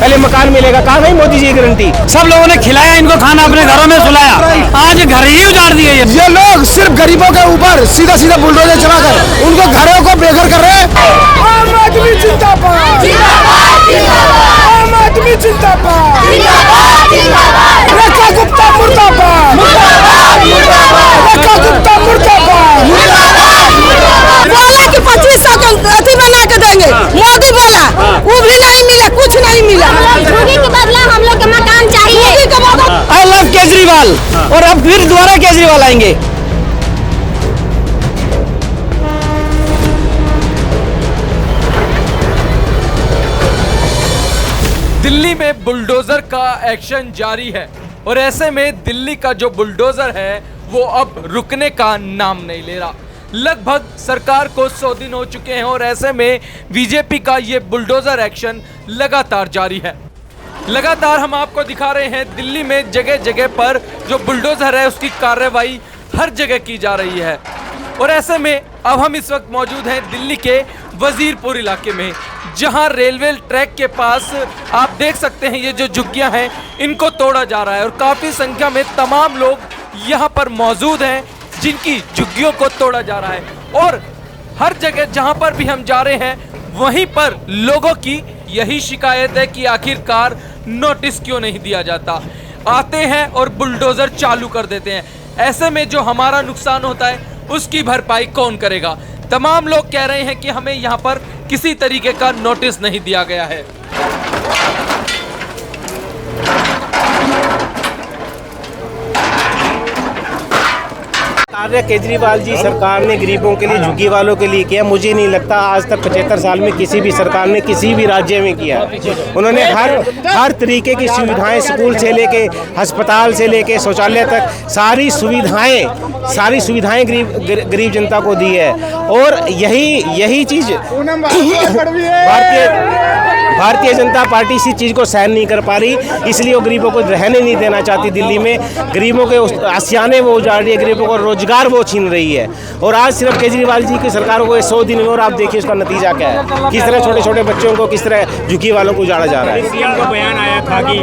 पहले मकान मिलेगा। कहाँ गई मोदी जी की गारंटी? सब लोगों ने खिलाया इनको खाना, अपने घरों में सुलाया, आज घर ही उजाड़ दिए। ये लोग सिर्फ गरीबों के ऊपर सीधा सीधा बुलडोजर चलाकर उनको घरों को बेघर कर रहे हैं। आम आदमी जिंदाबाद, आम आदमी जिंदाबाद, रेखा गुप्ता मुर्दाबाद, रेखा गुप्ता मुर्दाबाद। बोला कि 2500 अति बना के देंगे, मोदी बोला वो भी नहीं मिला, कुछ नहीं मिला। झुग्गी के बदला हम लोग का मकान चाहिए। आई लव केजरीवाल, और अब फिर दोबारा केजरीवाल आएंगे। दिल्ली में बुलडोजर का एक्शन जारी है और ऐसे में दिल्ली का जो बुलडोजर है वो अब रुकने का नाम नहीं ले रहा। लगभग सरकार को 100 दिन हो चुके हैं और ऐसे में बीजेपी का ये बुलडोजर एक्शन लगातार जारी है। लगातार हम आपको दिखा रहे हैं दिल्ली में जगह जगह पर जो बुलडोजर है उसकी कार्रवाई हर जगह की जा रही है। और ऐसे में अब हम इस वक्त मौजूद हैं दिल्ली के वजीरपुर इलाके में, जहां रेलवे ट्रैक के पास आप देख सकते हैं ये जो झुग्गियां हैं इनको तोड़ा जा रहा है और काफ़ी संख्या में तमाम लोग यहां पर मौजूद हैं जिनकी झुग्गियों को तोड़ा जा रहा है। और हर जगह जहां पर भी हम जा रहे हैं वहीं पर लोगों की यही शिकायत है कि आखिरकार नोटिस क्यों नहीं दिया जाता। आते हैं और बुलडोजर चालू कर देते हैं। ऐसे में जो हमारा नुकसान होता है उसकी भरपाई कौन करेगा? तमाम लोग कह रहे हैं कि हमें यहाँ पर किसी तरीके का नोटिस नहीं दिया गया है। कार्य केजरीवाल जी सरकार ने गरीबों के लिए, झुग्गी वालों के लिए किया। मुझे नहीं लगता आज तक 75 साल में किसी भी सरकार ने किसी भी राज्य में किया। उन्होंने हर तरीके की सुविधाएं, स्कूल से लेके अस्पताल से लेके शौचालय तक सारी सुविधाएं गरीब जनता को दी है। और यही चीज़ भारतीय जनता पार्टी इसी चीज़ को सहन नहीं कर पा रही, इसलिए वो गरीबों को रहने नहीं देना चाहती। दिल्ली में गरीबों के आशियाने वो उजाड़ रही है, गरीबों का रोजगार वो छीन रही है। और आज सिर्फ केजरीवाल जी की सरकार को 100 दिन में, और आप देखिए उसका नतीजा क्या है, किस तरह छोटे छोटे बच्चों को, किस तरह झुग्गी वालों को उजाड़ा जा रहा है। सीएम का बयान आया था कि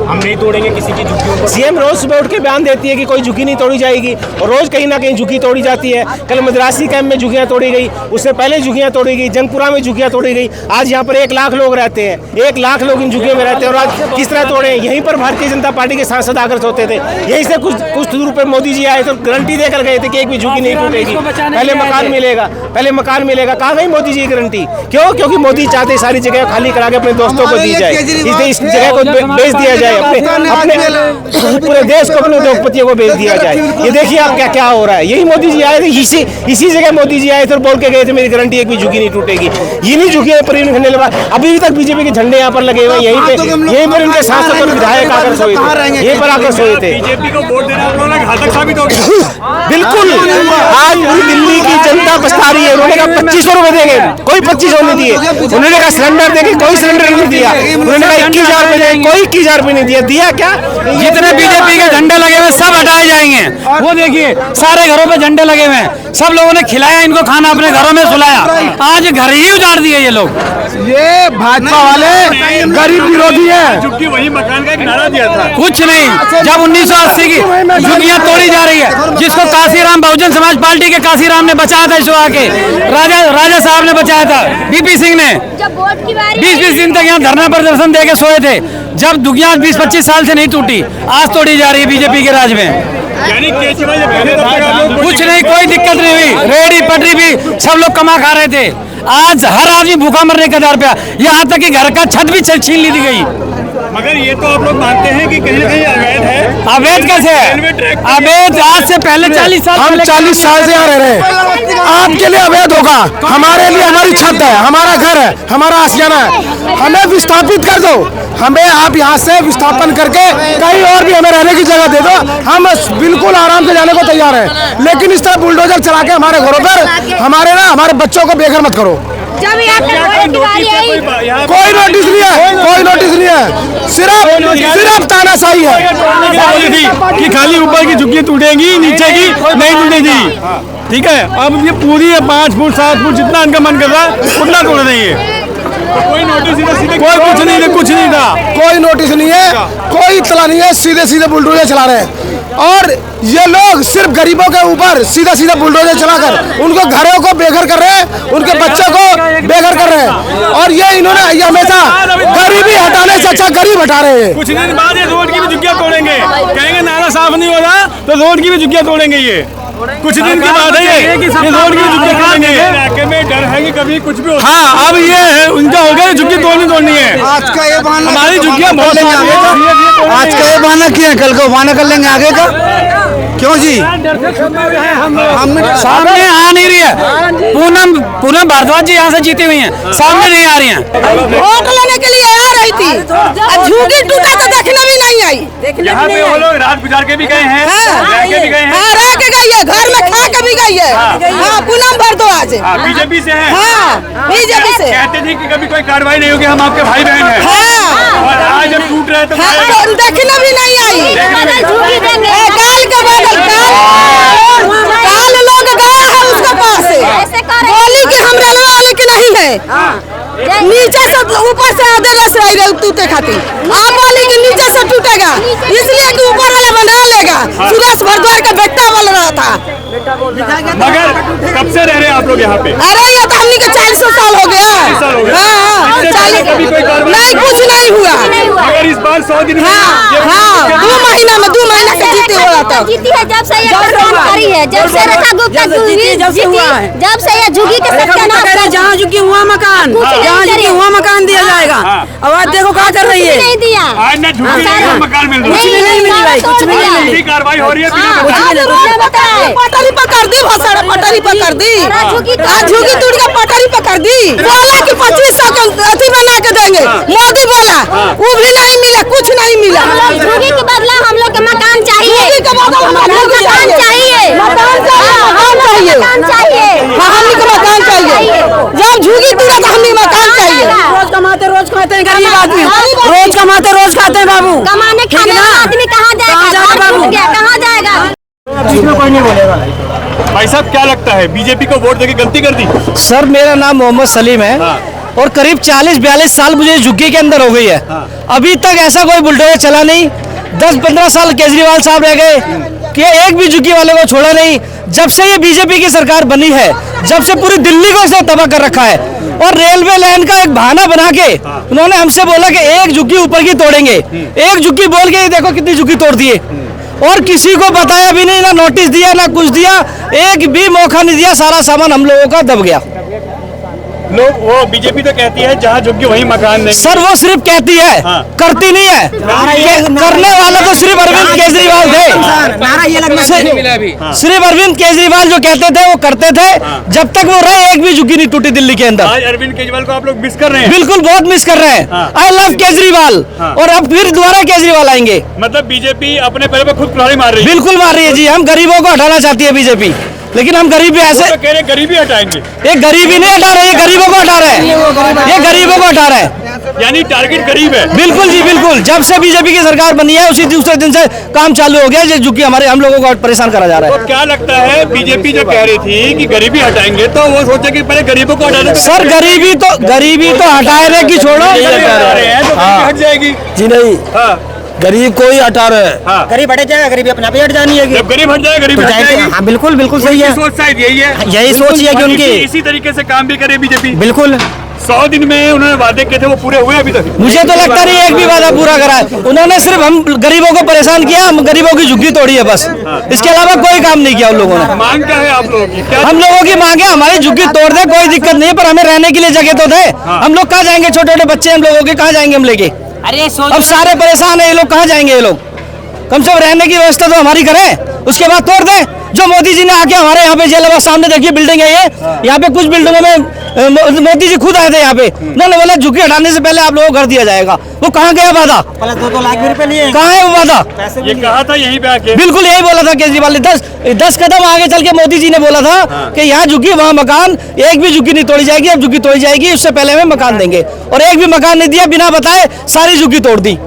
हम नहीं तोड़ेंगे किसी की झुग्गियों को। सीएम रोज सुबह उठ के बयान देती है कि कोई झुग्गी नहीं तोड़ी जाएगी, और रोज कहीं ना कहीं झुग्गी तोड़ी जाती है। कल मद्रासी कैंप में झुग्गियां तोड़ी गई, उससे पहले झुग्गियां तोड़ी गई, जनपुरा में झुग्गियां तोड़ी गई। आज यहाँ पर 1 लाख लोग रहते हैं, 1 लाख लोग इन झुग्गियों में रहते हैं, और आज किस तरह तोड़े? यहीं पर भारतीय जनता पार्टी के सांसद आकर सोते थे। यहीं से कुछ दूर पर मोदी जी आए तो गारंटी देकर गए थे कि एक भी झुग्गी नहीं टूटेगी, पहले मकान मिलेगा। कहाँ गई मोदी जी की गारंटी? क्यों? क्योंकि मोदी चाहते सारी जगह खाली करा के अपने दोस्तों को दी जाए, इस जगह को बेच दिया जाए, अपने पूरे देश को, अपने उद्योगपतियों को बेच दिया जाए। ये देखिए आप क्या हो रहा है। यही मोदी जी आए थे, इसी जगह मोदी जी आए थे और बोल के गए थे मेरी गारंटी एक भी झुग्गी नहीं टूटेगी। ये नहीं झुग्गियां पर खंडे लगा, अभी तक बीजेपी के झंडे यहाँ पर लगे हुए, यहीं पर इनके सांसद और विधायक आकर सोए थे, यहीं पर आकर सोए थे। बीजेपी को वोट देना घातक साबित हो गया। बिल्कुल, आज पूरी दिल्ली की जनता पछता रही है। उन्होंने कहा 2500 रुपए देंगे, कोई 2500 नहीं दिए। उन्होंने कहा सिलेंडर देंगे, कोई सिलेंडर नहीं दिया। उन्होंने कहा 21,000 रुपए देंगे, कोई 21,000 रुपए नहीं दिया। दिया क्या? जितने बीजेपी के झंडे लगे हुए सब हटाए जाएंगे। वो देखिए सारे घरों पे झंडे लगे हुए हैं, सब लोगों ने खिलाया इनको खाना, अपने घरों में सुलाया, आज घर ही उजाड़ दिए ये लोग। ये भाजपा वाले गरीब विरोधी है। झुग्गी वही मकान का एक नारा दिया था। कुछ नहीं, जब 1980 की झुग्गियां तोड़ी जा रही है, जिसको काशीराम बहुजन समाज पार्टी के काशीराम ने बचाया था, इसको आके राजा साहब ने बचाया था, बीपी सिंह ने 20-20 दिन तक यहाँ धरना प्रदर्शन देके सोए थे। जब झुग्गियां 20-25 साल से नहीं टूटी, आज तोड़ी जा रही है बीजेपी के राज में। यानी केजरीवाल कुछ नहीं, कोई दिक्कत नहीं हुई, रेहड़ी पटरी भी सब लोग कमा खा रहे थे। आज हर आदमी भूखा मरने के कगार पे, यहाँ तक कि घर का छत भी छीन ली गई। मगर ये तो आप लोग मानते हैं कि कहीं ना कहीं अवैध है। अवैध कैसे है? अवैध आज से पहले 40 साल, हम 40 साल से यहाँ रह रहे हैं। आपके लिए अवैध होगा, हमारे लिए हमारी छत है, हमारा घर है, हमारा आशियाना है। हमें विस्थापित कर दो, हमें आप यहाँ से विस्थापन करके कहीं और भी हमें रहने की जगह दे दो, हम बिल्कुल आराम से जाने को तैयार हैं। लेकिन इस तरह बुलडोजर चला के हमारे घरों पर हमारे बच्चों को बेघर मत करो। कोई नोटिस नहीं है, कोई नोटिस नहीं है, सिर्फ तानाशाही है कि खाली ऊपर की झुग्गी टूटेगी, नीचे की नहीं टूटेगी। ठीक है, अब ये पूरी 5 फुट 7 फुट जितना इनका मन कर रहा है उतना तोड़ देंगे। कोई नोटिस कोई कुछ नहीं था, कोई नोटिस नहीं है, कोई इतला नहीं है, सीधे सीधे बुलडोजर चला रहे हैं। और ये लोग सिर्फ गरीबों के ऊपर सीधा सीधा बुलडोजर चलाकर उनको घरों को बेघर कर रहे हैं, उनके बच्चों को बेघर कर रहे हैं। और ये इन्होंने ये हमेशा गरीबी हटाने से अच्छा गरीब हटा रहे हैं। कुछ दिन बाद ये रोड की भी झुग्गियां तोड़ेंगे, कहेंगे नाला साफ नहीं हो रहा तो रोड की भी झुग्गियां तोड़ेंगे। ये कुछ दिन के बाद है ये रोड की झुग्गियां तोड़ेंगे। इलाके में डर है कि कभी कुछ भी हो। हाँ, अब ये है उनका हो गया, झुग्गी तोड़नी है। आज का ये बहाना, हमारी झुग्गियां बहुत आज का ये बहाना किया, कल को बहाना कर लेंगे आगे का। क्यों जी? सामने आ नहीं रही है। पूनम भारद्वाज जी यहाँ से जीती हुई हैं, सामने नहीं आ रही हैं। वोट लेने के लिए आ रही थी, अब झुग्गी टूटा तो देखने भी नहीं आई। यहाँ पे वो लोग रात गुजार के भी गए हैं, रह के भी गए हैं। हाँ, रह के गई है, घर में खा के भी गई है। हाँ, पूनम भारद्वाज। बीजेपी से है। हाँ, बीजेपी से। कहते थे कि कभी कोई कार्रवाई नहीं होगी, हम आपके भाई बहन हैं। हाँ, और आज जब टूट रहे तो हाँ, देखने भी नहीं आई। काल के बदल काल लोग गया है उसके पास से, बोली कि हम रहने वाले की नहीं है। नीचे से ऊपर से आधे रस रही टूटे खातिर, आप बोली कि नीचे से टूटेगा इसलिए कि ऊपर वाला बना लेगा। सुरेश भारद्वाज का बेटा बोल रहा था। मगर कब से रह रहे हैं आप लोग यहाँ पे? अरे ये तो हमने के 40 साल हो गया। हाँ, 40 नहीं, कुछ नहीं हुआ। मगर इस बार 100 दिन हाँ, 2 महीना से जीती हो रहा था। जीती है जब से ये प्रधान करी है, जब से रेखा गुप्ता जीती, जब से ये झुग्गी के सत्यानाश, जहाँ झुग्गी हुआ मकान, जहाँ झुग्गी हुआ मकान दिया जाएगा। अब आज देखो क्या कर रही है। नहीं दिया आज ना झुग्गी का मकान मिल रहा है, कुछ भी नहीं मिल रहा है, कुछ भी नहीं मिल रही। कार्रवाई हो रही है। पटरी पकड़ दी, बहुत सारा पटरी पकड़ दी। आज झुग्गी टूट के पटरी पकड़ दी। बोला कि 2500 का अथी बना के देंगे, मोदी बोला, वो भी नहीं मिला, कुछ नहीं मिला। झुग्गी के बदला हम लोग के मकान चाहिए, झुग्गी के बदला हम लोग को मकान चाहिए, मकान चाहिए, मकान चाहिए। हाँ, हमने को मकान चाहिए। जब झुग्गी टूटा तो हमने मकान चाहिए। रोज कमाते हैं गरीब आदमी, रोज कमाते रोज खाते हैं बाबू। कमाने खाने वाला आदमी कहाँ जाएगा? बाबू? कहाँ जाएगा? भाई साहब क्या लगता है, बीजेपी को वोट देके गलती कर दी? सर, मेरा नाम मोहम्मद सलीम है और करीब 40-42 साल मुझे झुग्गी के अंदर हो गई है। अभी तक ऐसा कोई बुलडोजर चला नहीं। 10-15 साल केजरीवाल साहब रह गए कि एक भी झुग्गी वाले को छोड़ा नहीं। जब से ये बीजेपी की सरकार बनी है, जब से पूरी दिल्ली को इसने तबाह कर रखा है। और रेलवे लाइन का एक बहाना बना के उन्होंने हमसे बोला कि एक झुग्गी ऊपर की तोड़ेंगे, एक झुग्गी बोल के देखो कितनी झुग्गी तोड़ दिए। और किसी को बताया भी नहीं, ना नोटिस दिया, ना कुछ दिया, एक भी मौका नहीं दिया। सारा सामान हम लोगों का दब गया। लोग वो बीजेपी तो कहती है जहाँ झुग्गी वही मकान नहीं। सर, वो सिर्फ कहती है, करती नहीं है। करने वाले तो सिर्फ अरविंद केजरीवाल थे। सिर्फ अरविंद केजरीवाल जो कहते थे वो करते थे। जब तक वो रहे एक भी झुग्गी नहीं टूटी दिल्ली के अंदर। आज अरविंद केजरीवाल को आप लोग मिस कर रहे हैं? बिल्कुल, बहुत मिस कर रहे हैं। I love Kejriwal. और अब फिर दोबारा केजरीवाल आएंगे। मतलब बीजेपी अपने पैर पर खुद कुल्हाड़ी मार रही है। बिल्कुल मार रही है जी। हम गरीबों को हटाना चाहती है बीजेपी, लेकिन हम गरीबी ऐसे तो कह रहे गरीबी हटाएंगे। ये गरीबी नहीं हटा रहे, ये गरीबों को हटा रहे हैं। ये गरीबों को हटा रहे हैं। यानी टारगेट गरीब है। बिल्कुल जी, बिल्कुल। जब से बीजेपी की सरकार बनी है उसी दूसरे दिन से काम चालू हो गया, जो कि हमारे हम लोगों को परेशान करा जा रहा है। तो क्या लगता है, बीजेपी जो कह रही थी कि गरीबी हटाएंगे तो वो सोचे कि पहले गरीबों को हटा दो। सर, गरीबी तो हटाए की छोड़ो, हट जाएगी जी नहीं, गरीब को ही हटा रहे हैं। गरीब हट जाएगा, गरीबी अपने आप ही हट जानी है। जब गरीब हट जाएगा गरीब हट जाएगी। हाँ, बिल्कुल बिल्कुल सही है। सोच शायद यही है, यही सोच है कि उनकी इसी तरीके से काम भी करे बीजेपी। बिल्कुल। 100 दिन में उन्होंने वादे किए थे, वो पूरे हुए अभी तक? मुझे तो लगता नहीं एक भी वादा पूरा करा है उन्होंने। सिर्फ हम गरीबों को परेशान किया, हम गरीबों की झुग्गी तोड़ी है बस। इसके अलावा कोई काम नहीं किया उन लोगों ने। मांग क्या है आप लोगों की? क्या हम लोगों की मांगे, हमारी झुग्गी तोड़ दे, कोई दिक्कत नहीं, पर हमें रहने के लिए जगह तो दे। हम लोग कहाँ जाएंगे? छोटे छोटे बच्चे हम लोगों के, कहाँ जाएंगे हम लेके? अब सारे परेशान है ये लोग, कहाँ जाएंगे ये लोग? कम से कम रहने की व्यवस्था तो हमारी करें, उसके बाद तोड़ दें। जो मोदी जी ने आके हमारे यहाँ पे जेल सामने देखिए बिल्डिंग है ये, यहाँ पे कुछ बिल्डिंगों में मोदी जी खुद आए थे यहाँ पे। उन्होंने बोला झुग्गी हटाने से पहले आप लोगों को घर दिया जाएगा। वो कहाँ गया वादा? 2-2 लाख रुपए लिए, कहाँ है वो वादा? ये कहा था यहीं पे आके? बिल्कुल यही बोला था केजरीवाल ने। 10 कदम आगे चल के मोदी जी ने बोला था कि यहाँ झुग्गी वहाँ मकान, एक भी झुग्गी नहीं तोड़ी जाएगी। अब झुग्गी तोड़ी जाएगी, उससे पहले हमें मकान देंगे। और एक भी मकान नहीं दिया, बिना बताए सारी झुग्गी तोड़ दी।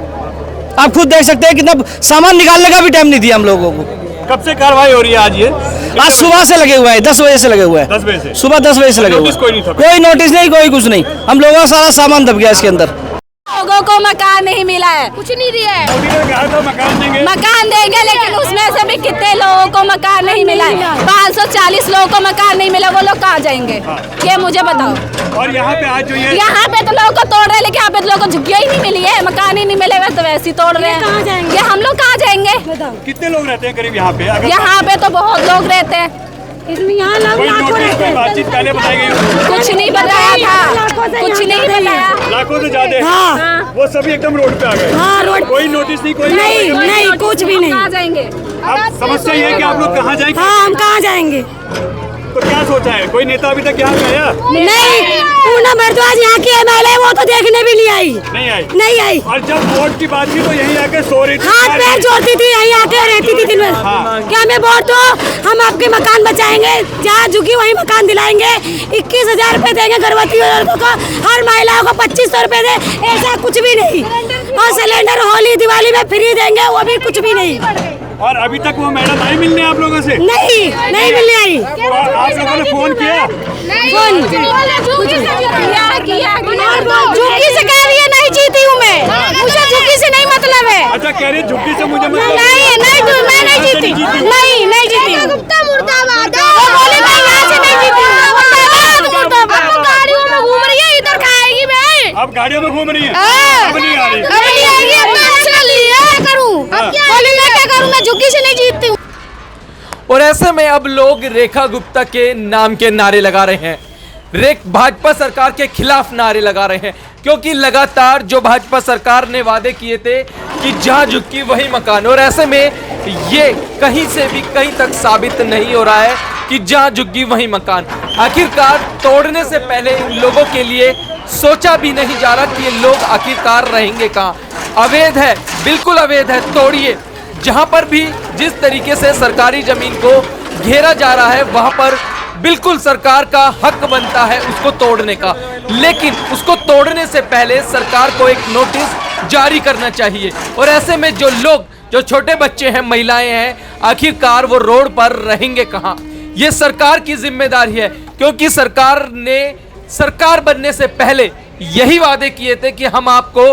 आप खुद देख सकते हैं कितना सामान निकालने का भी टाइम नहीं दिया हम लोगों को। कब से कार्रवाई हो रही है आज ये? आज सुबह से लगे हुए हैं, 10 बजे से लगे हुए हैं। 10 बजे से? सुबह 10 बजे से लगे हुए नोटिस कोई नहीं था? कोई नोटिस नहीं, कोई कुछ नहीं। हम लोगों का सारा सामान दब गया इसके अंदर। लोगों को मकान नहीं मिला है, कुछ नहीं दिया है। मोदी ने कहा था मकान देंगे, मकान देंगे, लेकिन उसमें से भी कितने लोगों को मकान नहीं मिला है? 540 लोगों को मकान नहीं मिला, वो लोग कहाँ जाएंगे? ये मुझे बताओ। और यहाँ पे आज जो ये यहाँ पे तो लोगों को तोड़ रहे हैं, लेकिन यहाँ पे तो लोगों को झुग्गियाँ ही नहीं मिली है, मकान ही नहीं मिलेगा तो वैसे ही तोड़ रहे हैं। कहाँ जाएंगे? ये हम लोग कहाँ जाएंगे? कितने लोग रहते हैं करीब यहाँ पे? अगर यहाँ पे तो बहुत लोग रहते हैं, यहाँ लोग कोई नोटिस, कोई बातचीत पहले बताई गई? कुछ नहीं बताया था, कुछ नहीं बताया। लाखों से ज्यादा? हाँ। वो सभी एकदम रोड पे आ गए? हाँ, रोड। कोई नोटिस नहीं, कोई नहीं, कुछ भी नहीं। कहाँ जाएंगे? अब समस्या ये है कि आप लोग कहाँ जाएंगे? हाँ, हम कहाँ जाएंगे? तो क्या सोचा है? कोई नेता अभी तक यहाँ पे आया? नहीं, पूनम भारद्वाज यहाँ की MLA, वो तो देखने भी नहीं आई। नहीं आई। और जब वोट की बात की तो यहीं आके सो रही थी, हाथ पैर जोड़ती थी, यहीं आके रहती थी दिन भर। क्या हमें वोट दो, हम आपके मकान बचाएंगे, जहाँ झुकी वहीं मकान दिलाएंगे। 21,000 रुपए देंगे गर्भवती औरतों को, हर महिलाओं को 2500 रुपए दे, ऐसा कुछ भी नहीं। और सिलेंडर होली दिवाली में फ्री देंगे, वो भी कुछ भी नहीं। और अभी तक वो मैडम आई मिलने आप लोगों से? नहीं मिलने आई। और आप लोगों ने फोन किया? झुग्गी से कह रही है, नहीं जीती हूँ मैं, मुझे झुग्गी से नहीं मतलब है। अच्छा, कह रही झुग्गी से मुझे नहीं, मैं नहीं जीती, नहीं जीती। वो बोली मैं यहाँ से नहीं जीती। गाड़ियों में घूम रही है, इधर खाएगी मैं। अब गाड़ियों में घूम रही है? अब नहीं आ रही? अब नहीं आएगी, अब मैं क्या करूँ? बोली मैं क्या करूँ, मैं झुग्गी से नहीं जीतती हूँ। और ऐसे में अब लोग रेखा गुप्ता के नाम के नारे लगा रहे हैं, भाजपा सरकार के खिलाफ नारे लगा रहे हैं, क्योंकि लगातार जो भाजपा सरकार ने वादे किए थे कि जहां झुकी वही मकान, और ऐसे में ये कहीं से भी कहीं तक साबित नहीं हो रहा है कि जहां झुकी वही मकान। आखिरकार तोड़ने से पहले इन लोगों के लिए सोचा भी नहीं जा रहा कि ये लोग आखिरकार रहेंगे कहाँ। अवैध है, बिल्कुल अवैध है, तोड़िए। जहां पर भी जिस तरीके से सरकारी जमीन को घेरा जा रहा है, वहां पर बिल्कुल सरकार का हक बनता है उसको तोड़ने का, लेकिन उसको तोड़ने से पहले सरकार को एक नोटिस जारी करना चाहिए। और ऐसे में जो लोग, जो छोटे बच्चे हैं, महिलाएं हैं, आखिरकार वो रोड पर रहेंगे कहाँ? ये सरकार की जिम्मेदारी है, क्योंकि सरकार ने सरकार बनने से पहले यही वादे किए थे कि हम आपको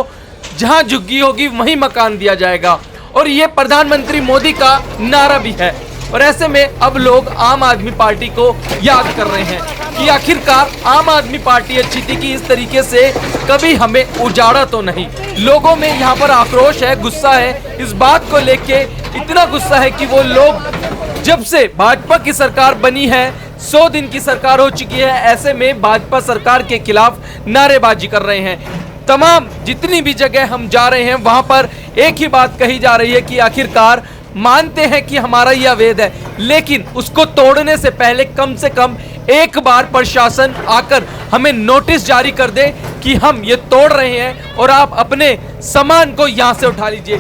जहां झुग्गी होगी वहीं मकान दिया जाएगा, और ये प्रधानमंत्री मोदी का नारा भी है। और ऐसे में अब लोग आम आदमी पार्टी को याद कर रहे हैं कि आखिरकार आम आदमी पार्टी अच्छी थी कि इस तरीके से कभी हमें उजाड़ा तो नहीं। लोगों में यहाँ पर आक्रोश है, गुस्सा है, इस बात को लेके इतना गुस्सा है कि वो लोग, जब से भाजपा की सरकार बनी है, 100 दिन की सरकार हो चुकी है, ऐसे में भाजपा सरकार के खिलाफ नारेबाजी कर रहे हैं। तमाम जितनी भी जगह हम जा रहे हैं वहां पर एक ही बात कही जा रही है कि आखिरकार मानते हैं कि हमारा यह अवैध है, लेकिन उसको तोड़ने से पहले कम से कम एक बार प्रशासन आकर हमें नोटिस जारी कर दे कि हम ये तोड़ रहे हैं और आप अपने सामान को यहां से उठा लीजिए।